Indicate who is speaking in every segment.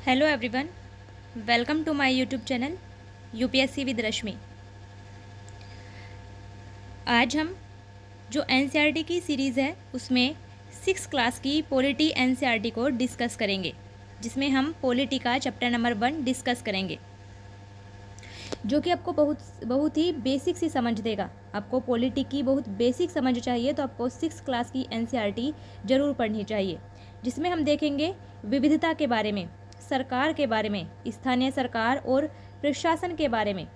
Speaker 1: Hello everyone, welcome to my YouTube channel UPSC with Rashmi. आज हम जो एनसीईआरटी की सीरीज़ है उसमें 6 क्लास की पॉलिटी एनसीईआरटी को डिस्कस करेंगे, जिसमें हम पॉलिटी का चैप्टर नंबर 1 डिस्कस करेंगे, जो कि आपको बहुत ही बेसिक सी समझ देगा। आपको पॉलिटी की बहुत बेसिक समझ चाहिए तो आपको 6 क्लास की एनसीईआरटी ज़रूर पढ़नी चाहिए, जिसमें हम देखेंगे विविधता के बारे में, सरकार के बारे में, स्थानीय सरकार और प्रशासन के बारे में,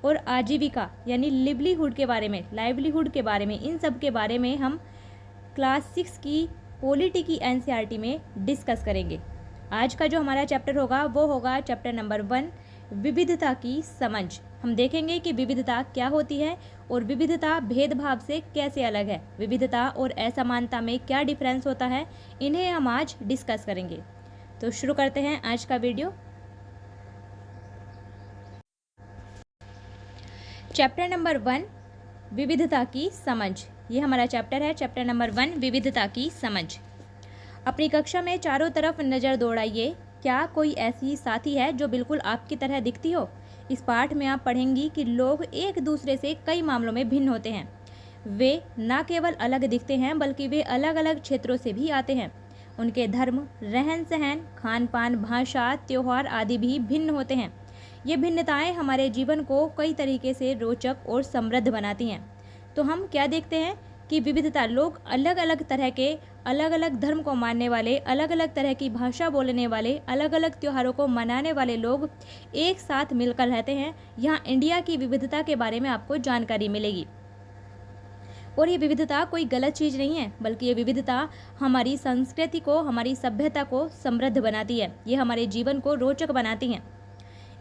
Speaker 1: और आजीविका यानी लिवलीहुड के बारे में, लाइवलीहुड के बारे में। इन सब के बारे में हम क्लास 6 की पॉलिटी की एनसीईआरटी में डिस्कस करेंगे। आज का जो हमारा चैप्टर होगा वो होगा चैप्टर नंबर 1, विविधता की समझ। हम देखेंगे कि विविधता क्या होती है और विविधता भेदभाव से कैसे अलग है, विविधता और असमानता में क्या डिफरेंस होता है, इन्हें हम आज डिस्कस करेंगे। तो शुरू करते हैं आज का वीडियो। चैप्टर नंबर 1, विविधता की समझ। ये हमारा चैप्टर है, चैप्टर नंबर 1, विविधता की समझ। अपनी कक्षा में चारों तरफ नज़र दौड़ाइए। क्या कोई ऐसी साथी है जो बिल्कुल आपकी तरह दिखती हो? इस पाठ में आप पढ़ेंगी कि लोग एक दूसरे से कई मामलों में भिन्न होते हैं। वे न केवल अलग दिखते हैं बल्कि वे अलग अलग क्षेत्रों से भी आते हैं। उनके धर्म, रहन सहन, खान पान, भाषा, त्योहार आदि भी भिन्न होते हैं। ये भिन्नताएं हमारे जीवन को कई तरीके से रोचक और समृद्ध बनाती हैं। तो हम क्या देखते हैं कि विविधता, लोग अलग अलग तरह के, अलग अलग धर्म को मानने वाले, अलग अलग तरह की भाषा बोलने वाले, अलग अलग त्योहारों को मनाने वाले लोग एक साथ मिलकर रहते हैं। यहाँ इंडिया की विविधता के बारे में आपको जानकारी मिलेगी। और ये विविधता कोई गलत चीज़ नहीं है, बल्कि ये विविधता हमारी संस्कृति को, हमारी सभ्यता को समृद्ध बनाती है। ये हमारे जीवन को रोचक बनाती हैं।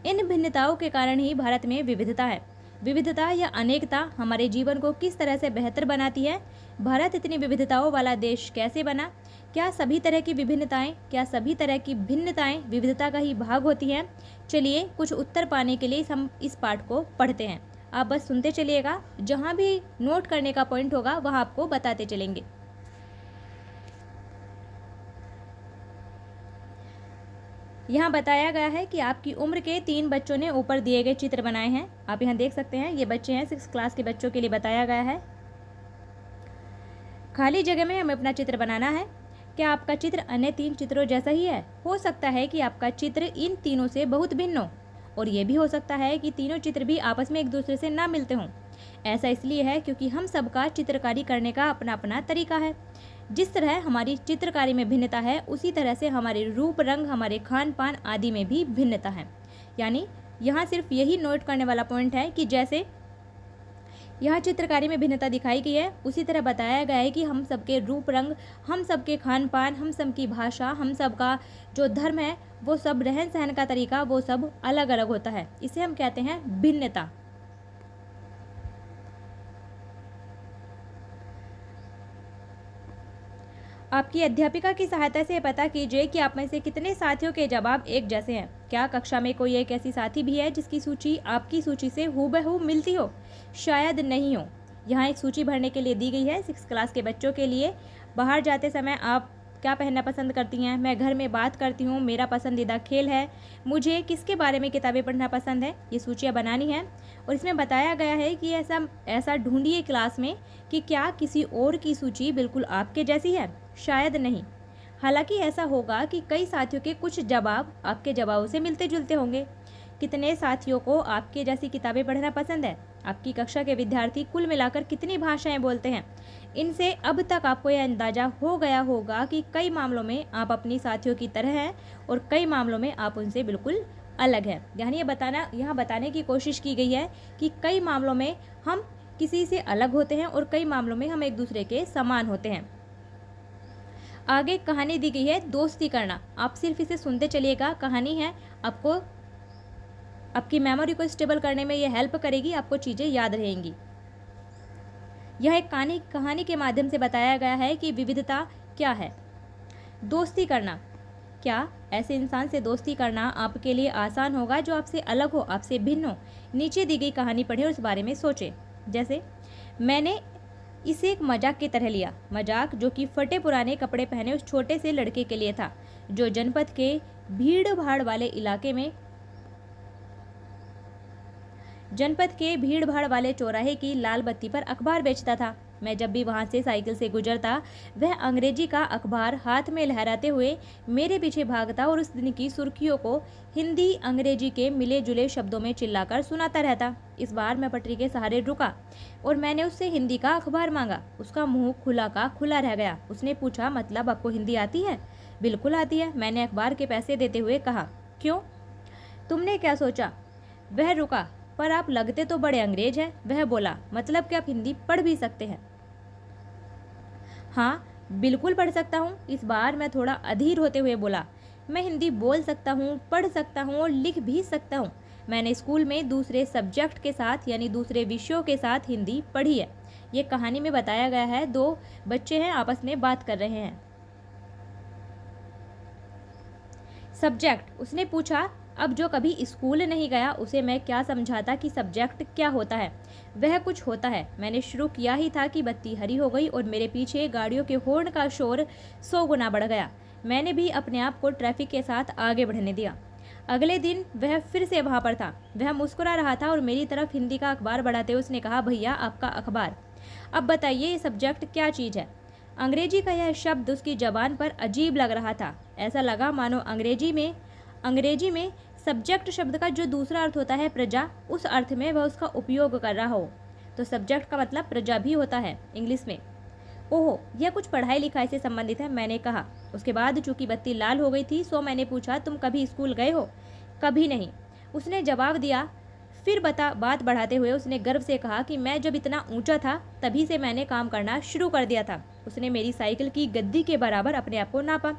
Speaker 1: इन भिन्नताओं के कारण ही भारत में विविधता है। विविधता या अनेकता हमारे जीवन को किस तरह से बेहतर बनाती है? भारत इतनी विविधताओं वाला देश कैसे बना? क्या सभी तरह की भिन्नताएं विविधता का ही भाग होती हैं? चलिए कुछ उत्तर पाने के लिए हम इस पाठ को पढ़ते हैं। आप बस सुनते चलिएगा, जहाँ भी नोट करने का पॉइंट होगा वहाँ आपको बताते चलेंगे। यहाँ बताया गया है कि आपकी उम्र के 3 बच्चों ने ऊपर दिए गए चित्र बनाए हैं। आप यहाँ देख सकते हैं, ये बच्चे हैं, 6 क्लास के बच्चों के लिए बताया गया है। खाली जगह में हमें अपना चित्र बनाना है। क्या आपका चित्र अन्य 3 चित्रों जैसा ही है? हो सकता है कि आपका चित्र इन तीनों से बहुत भिन्न हो, और ये भी हो सकता है कि तीनों चित्र भी आपस में एक दूसरे से ना मिलते हों। ऐसा इसलिए है क्योंकि हम सबका चित्रकारी करने का अपना अपना तरीका है। जिस तरह हमारी चित्रकारी में भिन्नता है, उसी तरह से हमारे रूप रंग, हमारे खान पान आदि में भी भिन्नता है। यानी यहाँ सिर्फ यही नोट करने वाला पॉइंट है कि जैसे यहाँ चित्रकारी में भिन्नता दिखाई गई है, उसी तरह बताया गया है कि हम सबके रूप रंग, हम सबके खान पान, हम सबकी भाषा, हम सबका जो धर्म है, वो सब रहन सहन का तरीका, वो सब अलग अलग होता है। इसे हम कहते हैं भिन्नता। आपकी अध्यापिका की सहायता से पता कीजिए कि आप में से कितने साथियों के जवाब एक जैसे हैं। क्या कक्षा में कोई एक ऐसी साथी भी है जिसकी सूची आपकी सूची से हूबहू मिलती हो? शायद नहीं हो। यहाँ एक सूची भरने के लिए दी गई है 6 क्लास के बच्चों के लिए। बाहर जाते समय आप क्या पहनना पसंद करती हैं? मैं घर में बात करती हूँ, मेरा पसंदीदा खेल है, मुझे किसके बारे में किताबें पढ़ना पसंद है। ये सूचियाँ बनानी है। और इसमें बताया गया है कि ऐसा ढूंढिए क्लास में कि क्या किसी और की सूची बिल्कुल आपके जैसी है। शायद नहीं। हालांकि ऐसा होगा कि कई साथियों के कुछ जवाब आपके जवाबों से मिलते जुलते होंगे। कितने साथियों को आपके जैसी किताबें पढ़ना पसंद है? आपकी कक्षा के विद्यार्थी कुल मिलाकर कितनी भाषाएं बोलते हैं? इनसे अब तक आपको यह अंदाजा हो गया होगा कि कई मामलों में आप अपनी साथियों की तरह हैं और कई मामलों में आप उनसे बिल्कुल अलग हैं। यानी यहाँ बताने की कोशिश की गई है कि कई मामलों में हम किसी से अलग होते हैं और कई मामलों में हम एक दूसरे के समान होते हैं। आगे कहानी दी गई है, दोस्ती करना। आप सिर्फ इसे सुनते चलिएगा। कहानी है, आपको आपकी मेमोरी को स्टेबल करने में यह हेल्प करेगी, आपको चीज़ें याद रहेंगी। यह एक कहानी के माध्यम से बताया गया है कि विविधता क्या है। दोस्ती करना, क्या ऐसे इंसान से दोस्ती करना आपके लिए आसान होगा जो आपसे अलग हो, आपसे भिन्न हो? नीचे दी गई कहानी पढ़ें और उस बारे में सोचें। जैसे इसे एक मजाक की तरह लिया। मजाक जो कि फटे पुराने कपड़े पहने उस छोटे से लड़के के लिए था, जो जनपद के भीड़ भाड़ वाले चौराहे की लाल बत्ती पर अखबार बेचता था। मैं जब भी वहां से साइकिल से गुजरता, वह अंग्रेजी का अखबार हाथ में लहराते हुए मेरे पीछे भागता और उस दिन की सुर्खियों को हिंदी अंग्रेजी के मिले जुले शब्दों में चिल्लाकर सुनाता रहता। इस बार मैं पटरी के सहारे रुका और मैंने उससे हिंदी का अखबार मांगा। उसका मुंह खुला का खुला रह गया। उसने पूछा, मतलब आपको हिंदी आती है? बिल्कुल आती है, मैंने अखबार के पैसे देते हुए कहा। क्यों? तुमने क्या सोचा? वह रुका। पर आप लगते तो बड़े अंग्रेज हैं। वह बोला, मतलब कि आप हिंदी पढ़ भी सकते हैं? हाँ, बिल्कुल पढ़ सकता हूँ। इस बार मैं थोड़ा अधीर होते हुए बोला, मैं हिंदी बोल सकता हूँ, पढ़ सकता हूँ और लिख भी सकता हूँ। मैंने स्कूल में दूसरे सब्जेक्ट के साथ यानी दूसरे विषयों के साथ हिंदी पढ़ी है। ये कहानी में बताया गया है, दो बच्चे हैं, आपस में बात कर रहे हैं। सब्जेक्ट, उसने पूछा। अब जो कभी स्कूल नहीं गया उसे मैं क्या समझाता कि सब्जेक्ट क्या होता है। वह कुछ होता है। मैंने शुरू किया ही था कि बत्ती हरी हो गई और मेरे पीछे गाड़ियों के हॉर्न का शोर 100 गुना बढ़ गया। मैंने भी अपने आप को ट्रैफिक के साथ आगे बढ़ने दिया। अगले दिन वह फिर से वहां पर था। वह मुस्कुरा रहा था और मेरी तरफ हिंदी का अखबार बढ़ाते हुए उसने कहा, भैया आपका अखबार। अब बताइए ये सब्जेक्ट क्या चीज़ है? अंग्रेजी का यह शब्द उसकी जबान पर अजीब लग रहा था। ऐसा लगा मानो अंग्रेजी में सब्जेक्ट शब्द का जो दूसरा अर्थ होता है प्रजा, उस अर्थ में वह उसका उपयोग कर रहा हो। तो सब्जेक्ट का मतलब प्रजा भी होता है इंग्लिश में। ओहो, यह कुछ पढ़ाई लिखाई से संबंधित है, मैंने कहा। उसके बाद चूंकि बत्ती लाल हो गई थी, सो मैंने पूछा, तुम कभी स्कूल गए हो? कभी नहीं, उसने जवाब दिया। फिर बात बढ़ाते हुए उसने गर्व से कहा कि मैं जब इतना ऊंचा था तभी से मैंने काम करना शुरू कर दिया था। उसने मेरी साइकिल की गद्दी के बराबर अपने आप को नापा।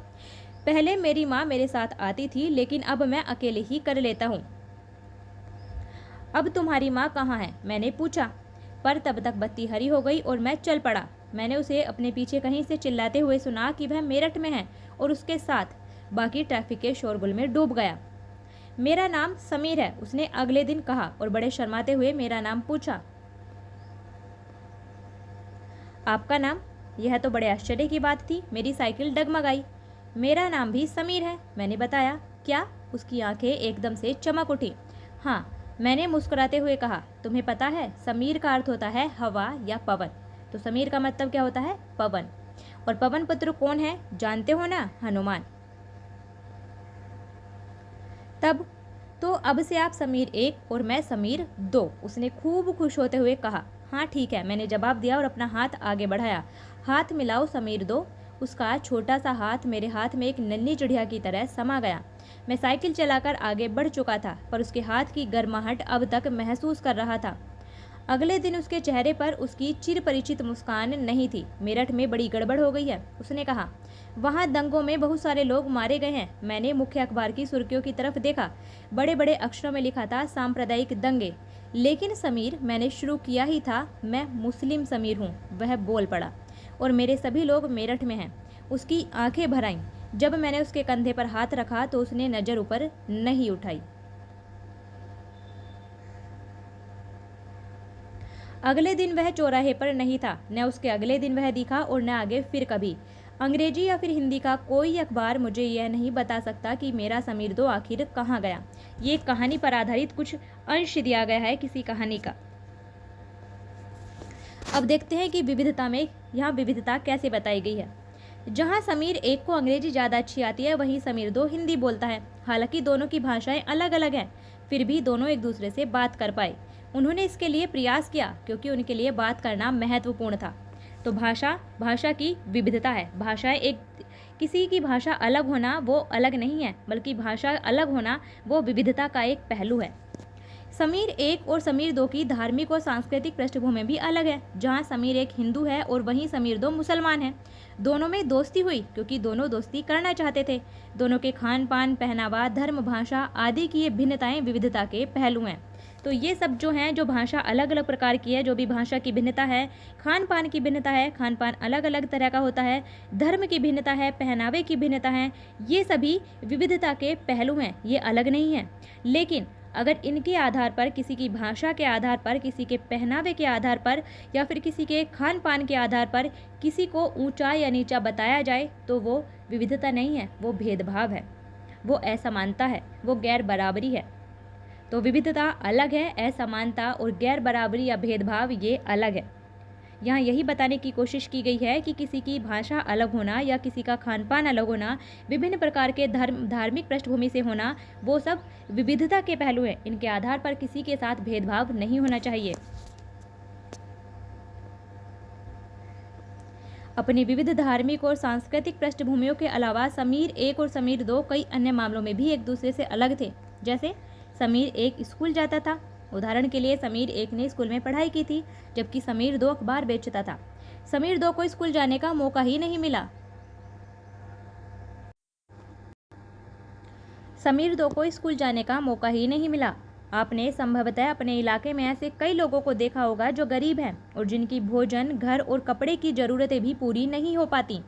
Speaker 1: पहले मेरी माँ मेरे साथ आती थी, लेकिन अब मैं अकेले ही कर लेता हूँ। अब तुम्हारी माँ कहाँ है? मैंने पूछा। पर तब तक बत्ती हरी हो गई और मैं चल पड़ा। मैंने उसे अपने पीछे कहीं से चिल्लाते हुए सुना कि वह मेरठ में है और उसके साथ बाकी ट्रैफिक के शोरगुल में डूब गया। मेरा नाम समीर है, उसने अगले दिन कहा और बड़े शर्माते हुए मेरा नाम पूछा। आपका नाम? यह तो बड़े आश्चर्य की बात थी। मेरी साइकिल डगमगाई। मेरा नाम भी समीर है, मैंने बताया। क्या? उसकी आंखें एकदम से चमक उठी। हाँ, मैंने मुस्कुराते हुए कहा। तुम्हें पता है समीर का अर्थ होता है हवा या पवन। तो समीर का मतलब क्या होता है? पवन। और पवन पुत्र कौन है जानते हो ना? हनुमान। तब तो अब से आप समीर 1 और मैं समीर 2, उसने खूब खुश होते हुए कहा। हाँ ठीक है, मैंने जवाब दिया और अपना हाथ आगे बढ़ाया। हाथ मिलाओ समीर 2। उसका छोटा सा हाथ मेरे हाथ में एक नन्ही चिड़िया की तरह समा गया। मैं साइकिल चलाकर आगे बढ़ चुका था, पर उसके हाथ की गर्माहट अब तक महसूस कर रहा था। अगले दिन उसके चेहरे पर उसकी चिरपरिचित मुस्कान नहीं थी। मेरठ में बड़ी गड़बड़ हो गई है, उसने कहा। वहाँ दंगों में बहुत सारे लोग मारे गए हैं। मैंने मुख्य अखबार की सुर्खियों की तरफ देखा। बड़े बड़े अक्षरों में लिखा था, सांप्रदायिक दंगे। लेकिन समीर, मैंने शुरू किया ही था, मैं मुस्लिम समीर हूँ। वह बोल पड़ा। और मेरे सभी लोग मेरठ में हैं। उसकी आंखें भर आईं। जब मैंने उसके कंधे पर हाथ रखा तो उसने नज़र ऊपर नहीं उठाई। अगले दिन वह चौराहे पर नहीं था, न उसके अगले दिन वह दिखा और न आगे फिर कभी। अंग्रेजी या फिर हिंदी का कोई अखबार मुझे यह नहीं बता सकता कि मेरा समीर 2 आखिर कहाँ गया। ये कहानी पर आधारित कुछ अंश दिया गया है किसी कहानी का। अब देखते हैं कि विविधता में यहाँ विविधता कैसे बताई गई है। जहाँ समीर 1 को अंग्रेजी ज़्यादा अच्छी आती है, वहीं समीर 2 हिंदी बोलता है। हालांकि दोनों की भाषाएं अलग अलग हैं, फिर भी दोनों एक दूसरे से बात कर पाए। उन्होंने इसके लिए प्रयास किया क्योंकि उनके लिए बात करना महत्वपूर्ण था। तो भाषा की विविधता है। भाषाएं एक किसी की भाषा अलग होना वो अलग नहीं है, बल्कि भाषा अलग होना वो विविधता का एक पहलू है। समीर 1 और समीर 2 की धार्मिक और सांस्कृतिक पृष्ठभूमि भी अलग है। जहां समीर 1 हिंदू है और वहीं समीर 2 मुसलमान है। दोनों में दोस्ती हुई क्योंकि दोनों दोस्ती करना चाहते थे। दोनों के खान पान, पहनावा, धर्म, भाषा आदि की ये भिन्नताएं विविधता के पहलू हैं। तो ये सब जो हैं, जो भाषा अलग अलग प्रकार की है, जो भी भाषा की भिन्नता है, खान पान की भिन्नता है, खान पान अलग अलग तरह का होता है, धर्म की भिन्नता है, पहनावे की भिन्नता है, ये सभी विविधता के पहलू हैं, ये अलग नहीं हैं। लेकिन अगर इनके आधार पर, किसी की भाषा के आधार पर, किसी के पहनावे के आधार पर या फिर किसी के खान पान के आधार पर किसी को ऊंचा या नीचा बताया जाए तो वो विविधता नहीं है, वो भेदभाव है, वो असमानता है, वो गैर बराबरी है। तो विविधता अलग है, असमानता और गैर बराबरी या भेदभाव ये अलग है। यहाँ यही बताने की कोशिश की गई है कि किसी की भाषा अलग होना या किसी का खान पान अलग होना, विभिन्न प्रकार के धार्मिक पृष्ठभूमि से होना, वो सब विविधता के पहलू हैं। इनके आधार पर किसी के साथ भेदभाव नहीं होना चाहिए। अपनी विविध धार्मिक और सांस्कृतिक पृष्ठभूमियों के अलावा समीर 1 और समीर 2 कई अन्य मामलों में भी एक दूसरे से अलग थे। जैसे समीर 1 स्कूल जाता था। उदाहरण के लिए समीर 1 ने स्कूल में पढ़ाई की थी, जबकि समीर 2 अखबार बेचता था। समीर 2 को स्कूल जाने का मौका ही नहीं मिला। समीर 2 को स्कूल जाने का मौका ही नहीं मिला। आपने संभवतः अपने इलाके में ऐसे कई लोगों को देखा होगा जो गरीब हैं और जिनकी भोजन, घर और कपड़े की ज़रूरतें भी पूरी नहीं हो पाती।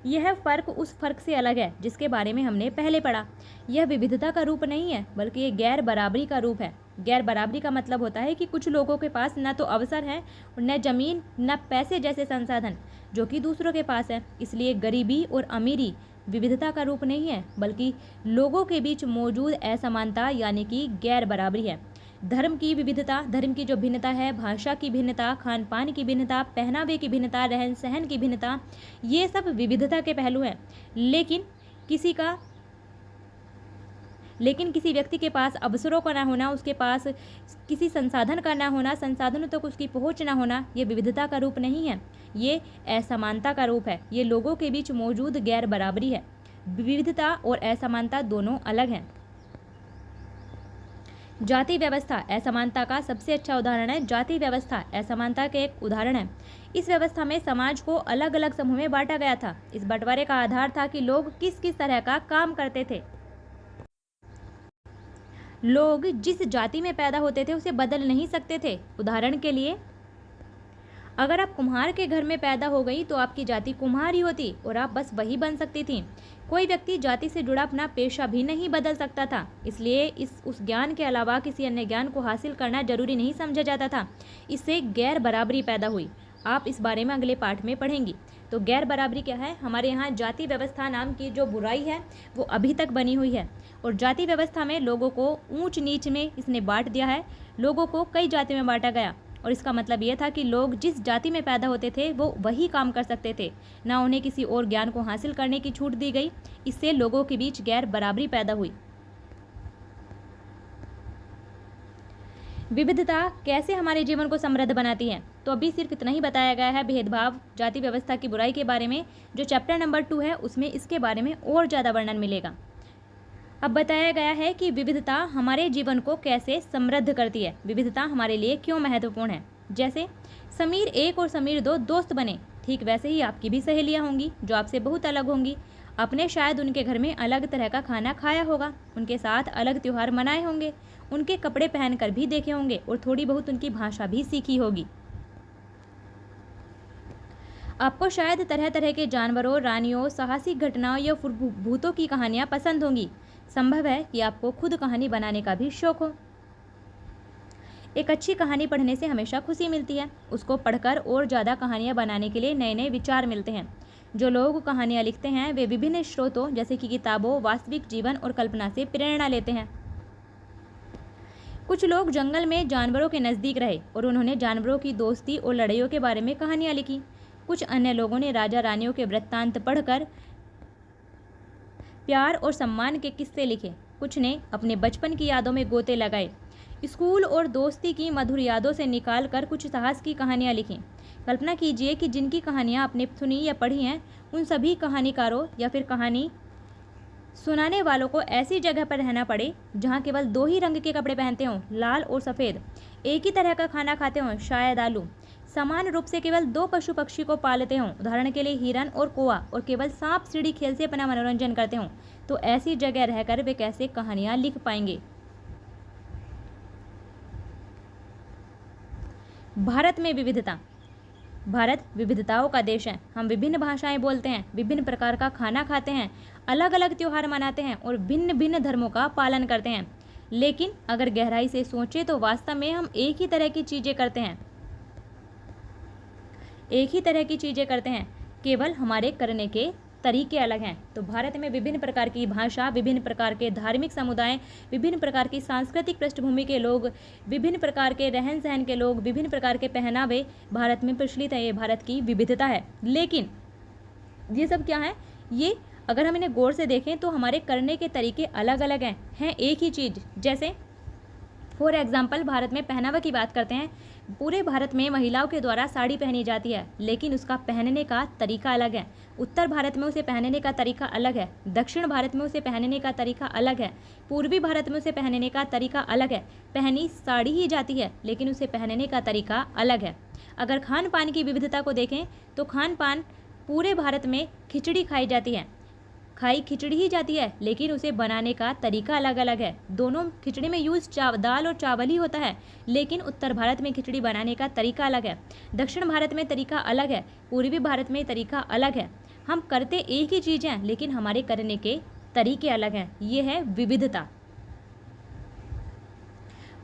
Speaker 1: यह फ़र्क उस फ़र्क से अलग है जिसके बारे में हमने पहले पढ़ा। यह विविधता का रूप नहीं है, बल्कि ये गैर बराबरी का रूप है। गैर बराबरी का मतलब होता है कि कुछ लोगों के पास न तो अवसर है, न ज़मीन, न पैसे जैसे संसाधन जो कि दूसरों के पास है। इसलिए गरीबी और अमीरी विविधता का रूप नहीं है, बल्कि लोगों के बीच मौजूद असमानता यानी कि गैर बराबरी है। धर्म की विविधता, धर्म की जो भिन्नता है, भाषा की भिन्नता, खान पान की भिन्नता, पहनावे की भिन्नता, रहन सहन की भिन्नता, ये सब विविधता के पहलू हैं। लेकिन किसी व्यक्ति के पास अवसरों का ना होना, उसके पास किसी संसाधन का ना होना, संसाधनों तक उसकी पहुंच ना होना, ये विविधता का रूप नहीं है, ये असमानता का रूप है। ये लोगों के बीच मौजूद गैर बराबरी है। विविधता और असमानता दोनों अलग हैं। जाति व्यवस्था असमानता का सबसे अच्छा उदाहरण है। जाति व्यवस्था असमानता के एक उदाहरण है। इस व्यवस्था में समाज को अलग अलग समूह में बांटा गया था। इस बंटवारे का आधार था कि लोग किस किस तरह का काम करते थे। लोग जिस जाति में पैदा होते थे उसे बदल नहीं सकते थे। उदाहरण के लिए, अगर आप कुम्हार के घर में पैदा हो गई तो आपकी जाति कुम्हार ही होती और आप बस वही बन सकती थी। कोई व्यक्ति जाति से जुड़ा अपना पेशा भी नहीं बदल सकता था। इसलिए उस ज्ञान के अलावा किसी अन्य ज्ञान को हासिल करना जरूरी नहीं समझा जाता था। इससे गैर बराबरी पैदा हुई। आप इस बारे में अगले पाठ में पढ़ेंगी। तो गैर बराबरी क्या है? हमारे यहाँ जाति व्यवस्था नाम की जो बुराई है वो अभी तक बनी हुई है। और जाति व्यवस्था में लोगों को ऊंच नीच में इसने बांट दिया है। लोगों को कई जाति में बांटा गया और इसका मतलब ये था कि लोग जिस जाति में पैदा होते थे वो वही काम कर सकते थे, ना उन्हें किसी और ज्ञान को हासिल करने की छूट दी गई। इससे लोगों के बीच गैर बराबरी पैदा हुई। विविधता कैसे हमारे जीवन को समृद्ध बनाती है? तो अभी सिर्फ इतना ही बताया गया है भेदभाव, जाति व्यवस्था की बुराई के बारे में। जो चैप्टर नंबर 2 है उसमें इसके बारे में और ज़्यादा वर्णन मिलेगा। अब बताया गया है कि विविधता हमारे जीवन को कैसे समृद्ध करती है, विविधता हमारे लिए क्यों महत्वपूर्ण है। जैसे समीर 1 और समीर 2 दोस्त बने, ठीक वैसे ही आपकी भी सहेलियां होंगी जो आपसे बहुत अलग होंगी। आपने शायद उनके घर में अलग तरह का खाना खाया होगा, उनके साथ अलग त्यौहार मनाए होंगे, उनके कपड़े पहनकर भी देखे होंगे और थोड़ी बहुत उनकी भाषा भी सीखी होगी। आपको शायद तरह तरह के जानवरों, रानियों, साहसिक घटनाओं या भूतों की कहानियाँ पसंद होंगी। संभव है कि आपको खुद कहानी बनाने का भी शौक हो। एक अच्छी कहानी पढ़ने से हमेशा खुशी मिलती है। उसको पढ़कर और ज़्यादा कहानियाँ बनाने के लिए नए नए विचार मिलते हैं। जो लोग कहानियाँ लिखते हैं वे विभिन्न स्रोतों जैसे कि किताबों, वास्तविक जीवन और कल्पना से प्रेरणा लेते हैं। कुछ लोग जंगल में जानवरों के नज़दीक रहे और उन्होंने जानवरों की दोस्ती और लड़ाइयों के बारे में कहानियाँ लिखी। कुछ अन्य लोगों ने राजा रानियों के वृत्तांत पढ़कर प्यार और सम्मान के किस्से लिखे। कुछ ने अपने बचपन की यादों में गोते लगाए। स्कूल और दोस्ती की मधुर यादों से निकाल कर कुछ साहस की कहानियाँ लिखी। कल्पना कीजिए कि जिनकी कहानियाँ आपने सुनी या पढ़ी हैं उन सभी कहानीकारों या फिर कहानी सुनाने वालों को ऐसी जगह पर रहना पड़े जहाँ केवल 2 ही रंग के कपड़े पहनते हों, लाल और सफ़ेद, एक ही तरह का खाना खाते हों, शायद आलू, समान रूप से केवल 2 पशु पक्षी को पालते हों, उदाहरण के लिए हिरन और कौवा, और केवल सांप सीढ़ी खेल से अपना मनोरंजन करते हों। तो ऐसी जगह रहकर वे कैसे कहानियाँ लिख पाएंगे? भारत में विविधता। भारत विविधताओं का देश है। हम विभिन्न भाषाएं बोलते हैं, विभिन्न प्रकार का खाना खाते हैं, अलग अलग त्यौहार मनाते हैं और भिन्न भिन्न धर्मों का पालन करते हैं। लेकिन अगर गहराई से सोचें तो वास्तव में हम एक ही तरह की चीज़ें करते हैं, केवल हमारे करने के तरीके अलग हैं। तो भारत में विभिन्न प्रकार की भाषा, विभिन्न प्रकार के धार्मिक समुदाय, विभिन्न प्रकार की सांस्कृतिक पृष्ठभूमि के लोग, विभिन्न प्रकार के रहन सहन के लोग, विभिन्न प्रकार के पहनावे भारत में प्रचलित है। ये भारत की विविधता है। लेकिन ये सब क्या है? ये अगर हम इन्हें गौर से देखें तो हमारे करने के तरीके अलग अलग हैं एक ही चीज़। जैसे फॉर एग्जाम्पल भारत में पहनावा की बात करते हैं। पूरे भारत में महिलाओं के द्वारा साड़ी पहनी जाती है, लेकिन उसका पहनने का तरीका अलग है। उत्तर भारत में उसे पहनने का तरीका अलग है, दक्षिण भारत में उसे पहनने का तरीका अलग है, पूर्वी भारत में उसे पहनने का तरीका अलग है। पहनी साड़ी ही जाती है, लेकिन उसे पहनने का तरीका अलग है। अगर खान पान की विविधता को देखें तो खान पान पूरे भारत में खिचड़ी खाई जाती है, खिचड़ी ही जाती है, लेकिन उसे बनाने का तरीका अलग अलग है। दोनों खिचड़ी में यूज़ दाल और चावल ही होता है, लेकिन उत्तर भारत में खिचड़ी बनाने का तरीका अलग है, दक्षिण भारत में तरीका अलग है, पूर्वी भारत में तरीका अलग है। हम करते एक ही चीज़ हैं, लेकिन हमारे करने के तरीके अलग हैं। ये है विविधता।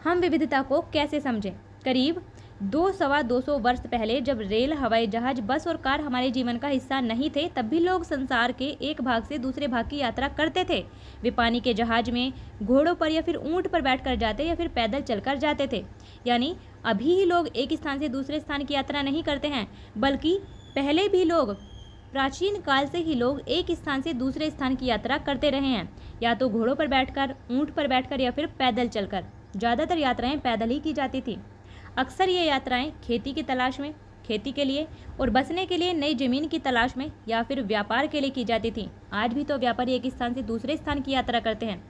Speaker 1: हम विविधता को कैसे समझें? करीब 200-225 वर्ष पहले जब रेल, हवाई जहाज, बस और कार हमारे जीवन का हिस्सा नहीं थे, तब भी लोग संसार के एक भाग से दूसरे भाग की यात्रा करते थे। वे पानी के जहाज में, घोड़ों पर या फिर ऊंट पर बैठकर जाते या फिर पैदल चलकर जाते थे। यानी अभी ही लोग एक स्थान से दूसरे स्थान की यात्रा नहीं करते हैं, बल्कि पहले भी लोग, प्राचीन काल से ही लोग एक स्थान से दूसरे स्थान की यात्रा करते रहे हैं, या तो घोड़ों पर बैठकर, ऊंट पर बैठकर या फिर पैदल चलकर। ज़्यादातर यात्राएं पैदल ही की जाती थी। अक्सर ये यात्राएं खेती की तलाश में, खेती के लिए और बसने के लिए नई ज़मीन की तलाश में या फिर व्यापार के लिए की जाती थी। आज भी तो व्यापारी एक स्थान से दूसरे स्थान की यात्रा करते हैं।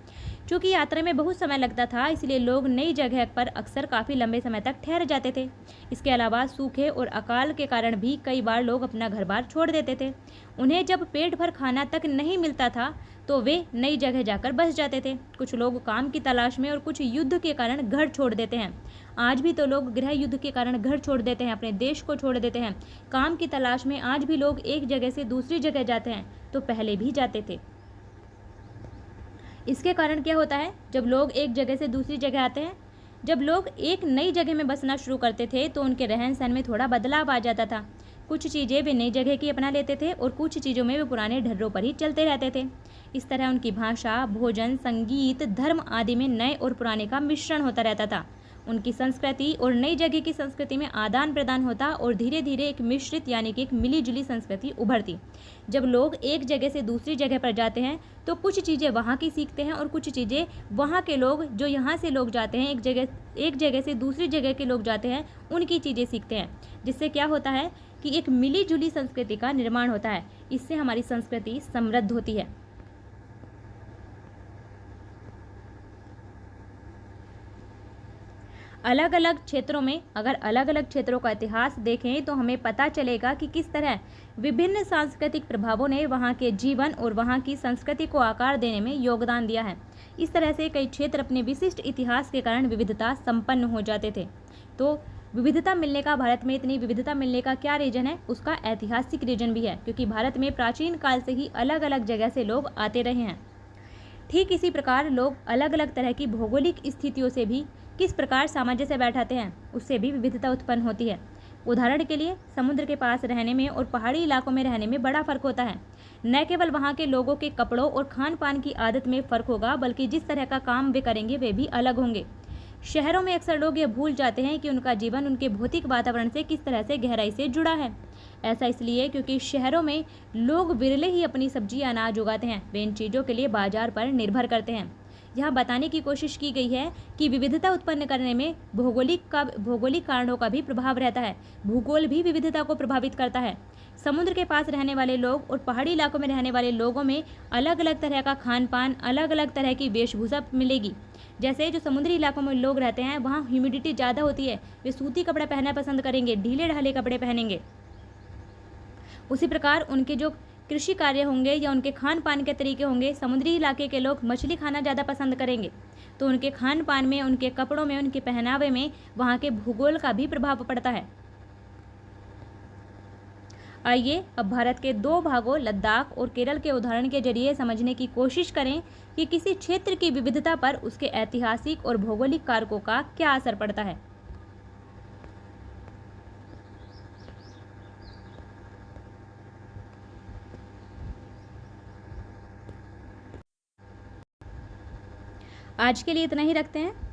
Speaker 1: चूँकि यात्रा में बहुत समय लगता था, इसलिए लोग नई जगह पर अक्सर काफ़ी लंबे समय तक ठहर जाते थे। इसके अलावा सूखे और अकाल के कारण भी कई बार लोग अपना घर बार छोड़ देते थे। उन्हें जब पेट भर खाना तक नहीं मिलता था तो वे नई जगह जाकर बस जाते थे। कुछ लोग काम की तलाश में और कुछ युद्ध के कारण घर छोड़ देते हैं। आज भी तो लोग गृह युद्ध के कारण घर छोड़ देते हैं, अपने देश को छोड़ देते हैं। काम की तलाश में आज भी लोग एक जगह से दूसरी जगह जाते हैं, तो पहले भी जाते थे। इसके कारण क्या होता है? जब लोग एक जगह से दूसरी जगह आते हैं, जब लोग एक नई जगह में बसना शुरू करते थे तो उनके रहन सहन में थोड़ा बदलाव आ जाता था। कुछ चीज़ें वे नई जगह की अपना लेते थे और कुछ चीज़ों में वे पुराने ढर्रों पर ही चलते रहते थे। इस तरह उनकी भाषा, भोजन, संगीत, धर्म आदि में नए और पुराने का मिश्रण होता रहता था। उनकी संस्कृति और नई जगह की संस्कृति में आदान प्रदान होता और धीरे धीरे एक मिश्रित यानी कि एक मिली जुली संस्कृति उभरती। जब लोग एक जगह से दूसरी जगह पर जाते हैं तो कुछ चीज़ें वहाँ की सीखते हैं और कुछ चीज़ें वहाँ के लोग, जो यहाँ से लोग जाते हैं, एक जगह से दूसरी जगह के लोग जाते हैं, उनकी चीज़ें सीखते हैं। जिससे क्या होता है कि एक मिली जुली संस्कृति का निर्माण होता है। इससे हमारी संस्कृति समृद्ध होती है। अलग अलग क्षेत्रों में अगर अलग अलग क्षेत्रों का इतिहास देखें तो हमें पता चलेगा कि किस तरह विभिन्न सांस्कृतिक प्रभावों ने वहाँ के जीवन और वहाँ की संस्कृति को आकार देने में योगदान दिया है। इस तरह से कई क्षेत्र अपने विशिष्ट इतिहास के कारण विविधता संपन्न हो जाते थे। तो विविधता मिलने का, भारत में इतनी विविधता मिलने का क्या रीजन है? उसका ऐतिहासिक रीजन भी है, क्योंकि भारत में प्राचीन काल से ही अलग अलग जगह से लोग आते रहे हैं। ठीक इसी प्रकार लोग अलग अलग तरह की भौगोलिक स्थितियों से भी किस प्रकार सामंजस्य बैठाते हैं, उससे भी विविधता उत्पन्न होती है। उदाहरण के लिए समुद्र के पास रहने में और पहाड़ी इलाकों में रहने में बड़ा फ़र्क होता है। न केवल वहाँ के लोगों के कपड़ों और खान पान की आदत में फ़र्क होगा, बल्कि जिस तरह का काम वे करेंगे वे भी अलग होंगे। शहरों में अक्सर लोग ये भूल जाते हैं कि उनका जीवन उनके भौतिक वातावरण से किस तरह से गहराई से जुड़ा है। ऐसा इसलिए क्योंकि शहरों में लोग विरले ही अपनी सब्जी या अनाज उगाते हैं। वे इन चीज़ों के लिए बाजार पर निर्भर करते हैं। यहाँ बताने की कोशिश की गई है कि विविधता उत्पन्न करने में भौगोलिक कारणों का भी प्रभाव रहता है। भूगोल भी विविधता को प्रभावित करता है। समुद्र के पास रहने वाले लोग और पहाड़ी इलाकों में रहने वाले लोगों में अलग अलग तरह का खान पान, अलग अलग तरह की वेशभूषा मिलेगी। जैसे जो समुद्री इलाकों में लोग रहते हैं, वहाँ ह्यूमिडिटी ज़्यादा होती है, वे सूती कपड़ा पहनना पसंद करेंगे, ढीले ढाले कपड़े पहनेंगे। उसी प्रकार उनके जो कृषि कार्य होंगे या उनके खान पान के तरीके होंगे, समुद्री इलाके के लोग मछली खाना ज़्यादा पसंद करेंगे, तो उनके खान पान में, उनके कपड़ों में, उनके पहनावे में वहाँ के भूगोल का भी प्रभाव पड़ता है। आइए अब भारत के दो भागों लद्दाख और केरल के उदाहरण के जरिए समझने की कोशिश करें कि किसी क्षेत्र की विविधता पर उसके ऐतिहासिक और भौगोलिक कारकों का क्या असर पड़ता है। आज के लिए इतना ही रखते हैं।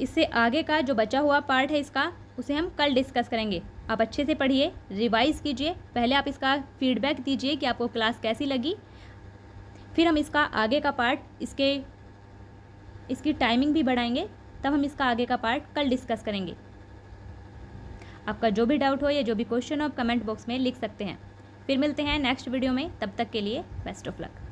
Speaker 1: इससे आगे का जो बचा हुआ पार्ट है इसका, उसे हम कल डिस्कस करेंगे। आप अच्छे से पढ़िए, रिवाइज कीजिए, पहले आप इसका फीडबैक दीजिए कि आपको क्लास कैसी लगी, फिर हम इसका आगे का पार्ट इसकी टाइमिंग भी बढ़ाएंगे, तब हम इसका आगे का पार्ट कल डिस्कस करेंगे। आपका जो भी डाउट हो या जो भी क्वेश्चन हो आप कमेंट बॉक्स में लिख सकते हैं। फिर मिलते हैं नेक्स्ट वीडियो में, तब तक के लिए बेस्ट ऑफ लक।